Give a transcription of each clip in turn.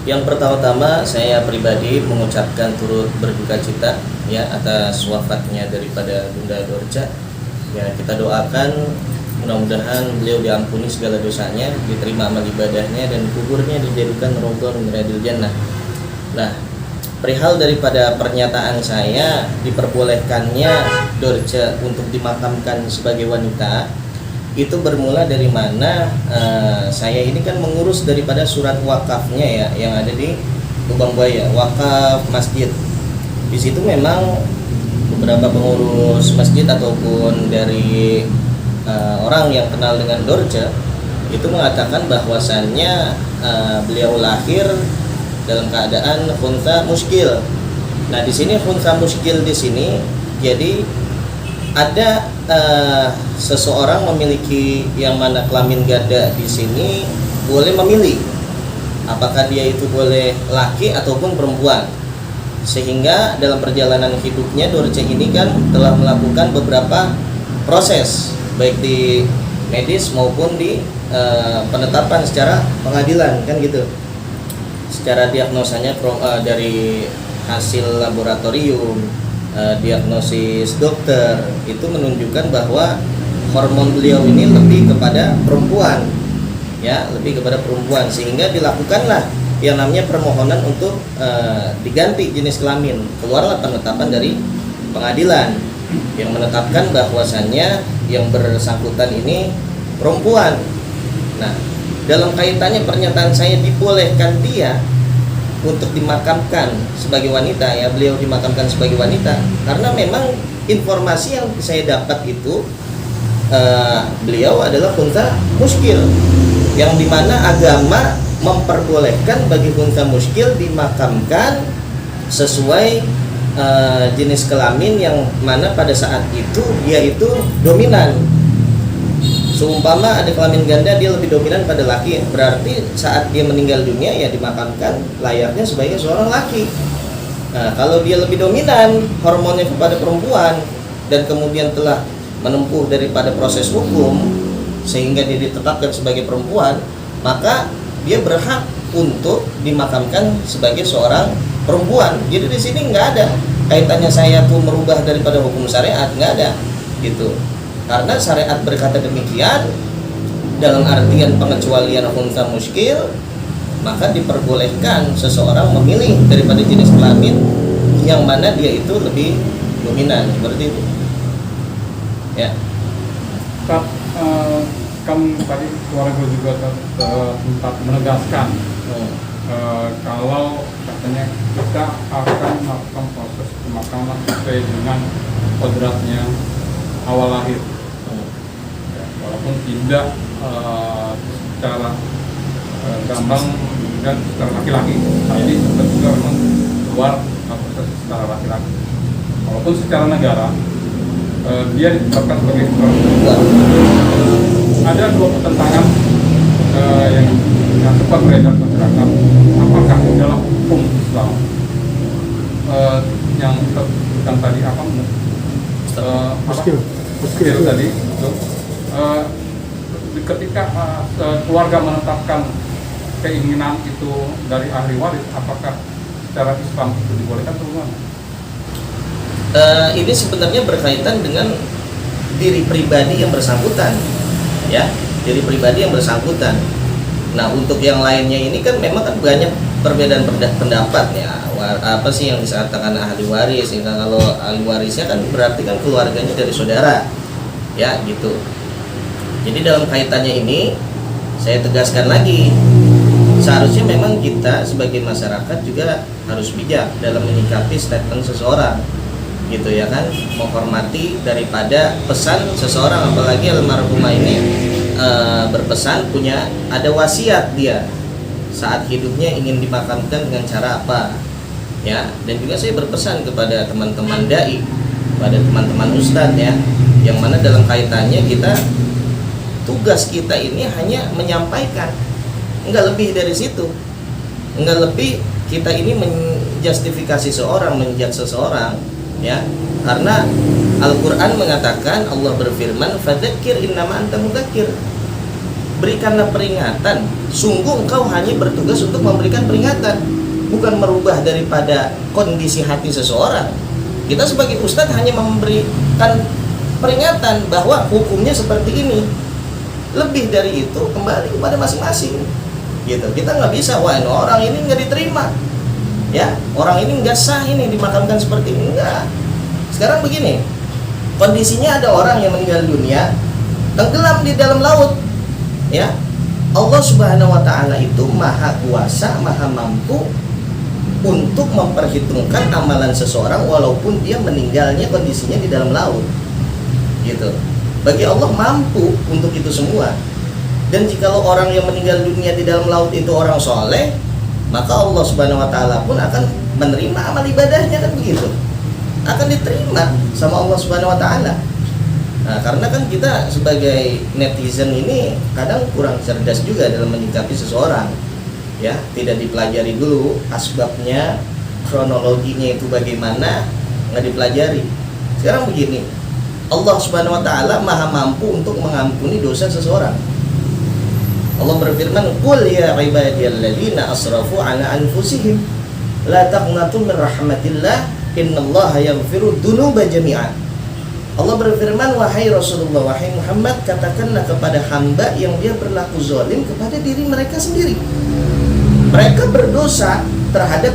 Yang pertama-tama saya pribadi mengucapkan turut berduka cita ya atas wafatnya daripada Bunda Dorca. Ya, kita doakan mudah-mudahan beliau diampuni segala dosanya, diterima amal ibadahnya, dan kuburnya dijadikan raudhah min riyadil jannah. Nah, perihal daripada pernyataan saya diperbolehkannya Dorca untuk dimakamkan sebagai wanita, itu bermula dari mana? Saya ini kan mengurus daripada surat wakafnya ya, yang ada di Lubang Buaya, wakaf masjid. Di situ memang beberapa pengurus masjid ataupun dari orang yang kenal dengan Dorca itu mengatakan bahwasannya beliau lahir dalam keadaan khunsa muskil. Nah, di sini khunsa muskil di sini jadi ada seseorang memiliki yang mana kelamin ganda di sini boleh memilih apakah dia itu boleh laki ataupun perempuan. Sehingga dalam perjalanan hidupnya Dorca ini kan telah melakukan beberapa proses baik di medis maupun di penetapan secara pengadilan kan gitu. Secara diagnosanya dari hasil laboratorium, diagnosis dokter itu menunjukkan bahwa hormon beliau ini lebih kepada perempuan ya, lebih kepada perempuan, sehingga dilakukanlah yang namanya permohonan untuk diganti jenis kelamin. Keluarlah penetapan dari pengadilan yang menetapkan bahwasannya yang bersangkutan ini perempuan. Nah, dalam kaitannya pernyataan saya dibolehkan dia untuk dimakamkan sebagai wanita ya, beliau dimakamkan sebagai wanita karena memang informasi yang saya dapat itu beliau adalah khunsa muskil, yang dimana agama memperbolehkan bagi khunsa muskil dimakamkan sesuai jenis kelamin yang mana pada saat itu dia itu dominan. Seumpama ada kelamin ganda dia lebih dominan pada laki, berarti saat dia meninggal dunia ya dimakamkan layaknya sebagai seorang laki. Nah, kalau dia lebih dominan hormonnya kepada perempuan dan kemudian telah menempuh daripada proses hukum sehingga dia ditetapkan sebagai perempuan, maka dia berhak untuk dimakamkan sebagai seorang perempuan. Jadi di sini nggak ada kaitannya saya tuh merubah daripada hukum syariat, nggak ada gitu. Karena syariat berkata demikian dalam artian pengecualian khunsa muskil, maka diperbolehkan seseorang memilih daripada jenis kelamin yang mana dia itu lebih dominan, seperti itu ya. Pak, kan tadi keluarga juga sempat menegaskan kalau katanya kita akan melakukan proses pemakaman sesuai dengan kodratnya awal lahir, walaupun tidak secara gamblang dan secara laki-laki. Jadi tetap juga memang keluar proses secara laki-laki, walaupun secara negara dia ditetapkan sebagai perempuan. Ada dua pertentangan yang sempat beredar masyarakat. Apakah dalam hukum Islam yang disebutkan tadi apa? Muskil tadi itu ketika keluarga menetapkan keinginan itu dari ahli waris, apakah secara Islam itu dibolehkan atau bagaimana? Ini sebenarnya berkaitan dengan diri pribadi yang bersangkutan ya, diri pribadi yang bersangkutan. Nah, untuk yang lainnya ini kan memang kan banyak perbedaan pendapat ya. Apa sih yang disatakan ahli waris? Kalau ahli warisnya kan berarti kan keluarganya dari saudara ya gitu. Jadi dalam kaitannya ini saya tegaskan lagi, seharusnya memang kita sebagai masyarakat juga harus bijak dalam menyikapi statement seseorang gitu ya kan, menghormati daripada pesan seseorang, apalagi almarhumah ini berpesan punya ada wasiat dia saat hidupnya ingin dimakamkan dengan cara apa ya. Dan juga saya berpesan kepada teman-teman dai, pada teman-teman ustadz ya, yang mana dalam kaitannya kita tugas kita ini hanya menyampaikan, enggak lebih dari situ, enggak lebih. Kita ini menjustifikasi seseorang, menjudge seseorang ya, karena Al-Quran mengatakan, Allah berfirman, fadzakir innama anta mudzakir, berikanlah peringatan. Sungguh engkau hanya bertugas untuk memberikan peringatan, bukan merubah daripada kondisi hati seseorang. Kita sebagai ustadz hanya memberikan peringatan bahwa hukumnya seperti ini. Lebih dari itu kembali kepada masing-masing. Gitu. Kita nggak bisa, wah orang ini nggak diterima, ya orang ini nggak sah ini dimakamkan seperti ini. Enggak. Sekarang begini, kondisinya ada orang yang meninggal dunia tenggelam di dalam laut, ya. Allah Subhanahu wa Ta'ala itu maha kuasa, maha mampu untuk memperhitungkan amalan seseorang walaupun dia meninggalnya kondisinya di dalam laut, gitu. Bagi Allah mampu untuk itu semua. Dan jikalau orang yang meninggal dunia di dalam laut itu orang soleh, maka Allah Subhanahu wa Ta'ala pun akan menerima amal ibadahnya, kan begitu, akan diterima sama Allah Subhanahu wa Ta'ala. Nah, karena kan kita sebagai netizen ini kadang kurang cerdas juga dalam menyikapi seseorang, ya, tidak dipelajari dulu asbabnya, kronologinya itu bagaimana, nggak dipelajari. Sekarang begini, Allah Subhanahu wa Ta'ala maha mampu untuk mengampuni dosa seseorang. Allah berfirman, "Qul ya ibadiyalladzina asrafu ala anfusihim la taqnatu min rahmatillah innallaha yaghfiru dzunuba jami'a." Allah berfirman, wahai Rasulullah, wahai Muhammad, katakanlah kepada hamba yang dia berlaku zalim kepada diri mereka sendiri. Mereka berdosa terhadap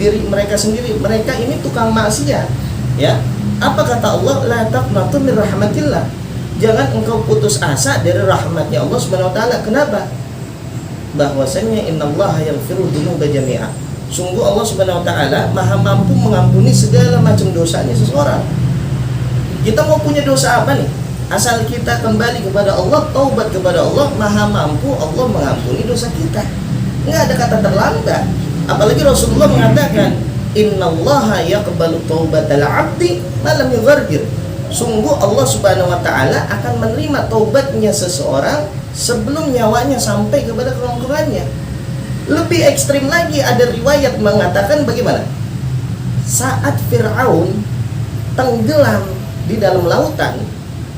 diri mereka sendiri. Mereka ini tukang maksiat, ya. Apa kata Allah? La taqnatu min rahmatillah. Jangan engkau putus asa dari rahmatnya Allah Subhanahu wa Ta'ala. Kenapa? Bahwasanya innallaha yaghfiru dzunuba jami'a. Sungguh Allah Subhanahu wa Ta'ala maha mampu mengampuni segala macam dosanya seseorang. Kita mau punya dosa apa nih? Asal kita kembali kepada Allah, taubat kepada Allah, maha mampu Allah mengampuni dosa kita. Nggak ada kata terlambat. Apalagi Rasulullah mengatakan, innallaha yaqbalu taubatal 'abdi ma lam yughargir. Sungguh Allah Subhanahu wa Ta'ala akan menerima taubatnya seseorang sebelum nyawanya sampai kepada kerongkongannya. Lebih ekstrim lagi, ada riwayat mengatakan bagaimana? Saat Fir'aun tenggelam di dalam lautan,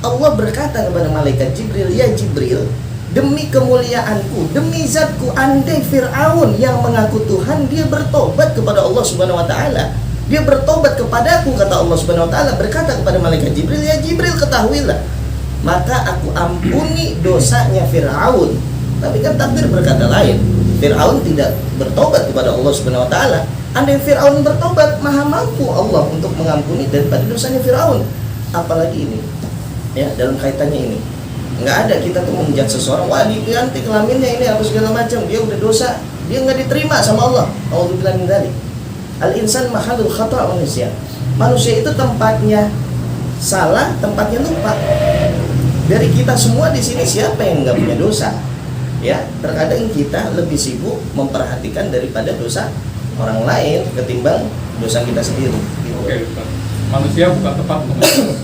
Allah berkata kepada malaikat Jibril, ya Jibril, demi kemuliaanku, demi zatku, andai Fir'aun yang mengaku Tuhan, dia bertobat kepada Allah Subhanahu wa Ta'ala, dia bertobat kepadaku, kata Allah Subhanahu wa Ta'ala, berkata kepada malaikat Jibril, ya Jibril, ketahuilah, maka aku ampuni dosanya Fir'aun. Tapi kan takdir berkata lain. Fir'aun tidak bertobat kepada Allah Subhanahu wa Ta'ala. Andai Fir'aun bertobat, maha mampu Allah untuk mengampuni daripada dosanya Fir'aun. Apalagi ini, ya, dalam kaitannya ini nggak ada kita tuh menjat seseorang, wah diganti kelaminnya ini atau segala macam, dia udah dosa, dia nggak diterima sama Allah. Auzubillahi min dzalik. Al-insan mahallul khata' wa nisyan. Manusia itu tempatnya salah, tempatnya lupa. Dari kita semua di sini siapa yang nggak punya dosa? Ya, terkadang kita lebih sibuk memperhatikan daripada dosa orang lain ketimbang dosa kita sendiri. Gitu. Oke, manusia bukan tempat untuk menjudge,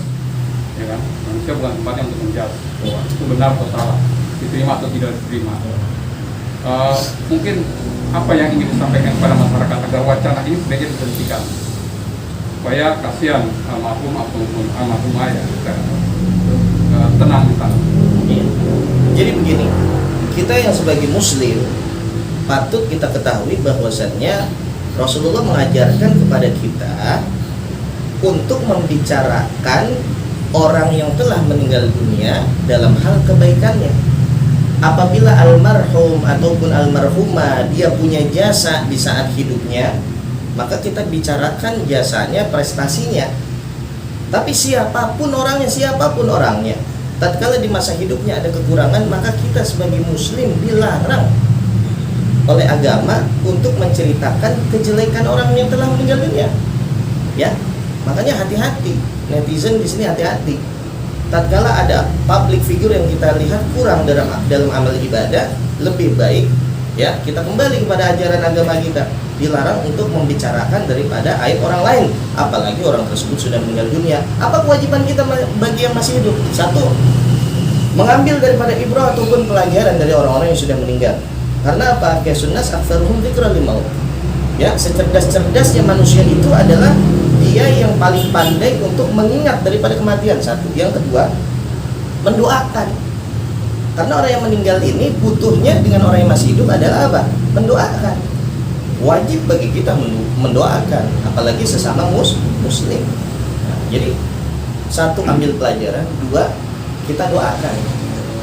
ya kan? Manusia bukan tempatnya untuk menjudge bahwa itu benar atau salah, diterima atau tidak diterima. Mungkin apa yang ingin disampaikan kepada masyarakat agar wacana ini sebenarnya dihentikan, supaya kasihan almarhum ataupun almarhumah ya tenang di sana. Ya. Jadi begini, kita yang sebagai muslim patut kita ketahui bahwasannya Rasulullah mengajarkan kepada kita untuk membicarakan orang yang telah meninggal dunia dalam hal kebaikannya. Apabila almarhum ataupun almarhumah dia punya jasa di saat hidupnya, maka kita bicarakan jasanya, prestasinya. Tapi siapapun orangnya, tatkala di masa hidupnya ada kekurangan, maka kita sebagai muslim dilarang oleh agama untuk menceritakan kejelekan orang yang telah meninggal dunia. Ya, makanya hati-hati, netizen di sini hati-hati. Tatkala ada public figure yang kita lihat kurang dalam amal ibadah, lebih baik ya kita kembali kepada ajaran agama kita. Dilarang untuk membicarakan daripada aib orang lain, apalagi orang tersebut sudah meninggal dunia. Apa kewajiban kita bagi yang masih hidup? Satu, mengambil daripada ibrah ataupun pelajaran dari orang-orang yang sudah meninggal. Karena apa? Kasunnas aktsaruhum dzikra limaut. Ya, secerdas-cerdasnya manusia itu adalah dia yang paling pandai untuk mengingat daripada kematian. Satu. Yang kedua, mendoakan. Karena orang yang meninggal ini butuhnya dengan orang yang masih hidup adalah apa? Mendoakan. Wajib bagi kita mendoakan, apalagi sesama muslim. Nah, jadi satu, ambil pelajaran, dua, kita doakan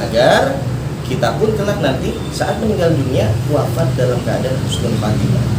agar kita pun kelak nanti saat meninggal dunia wafat dalam keadaan husnul khatimah.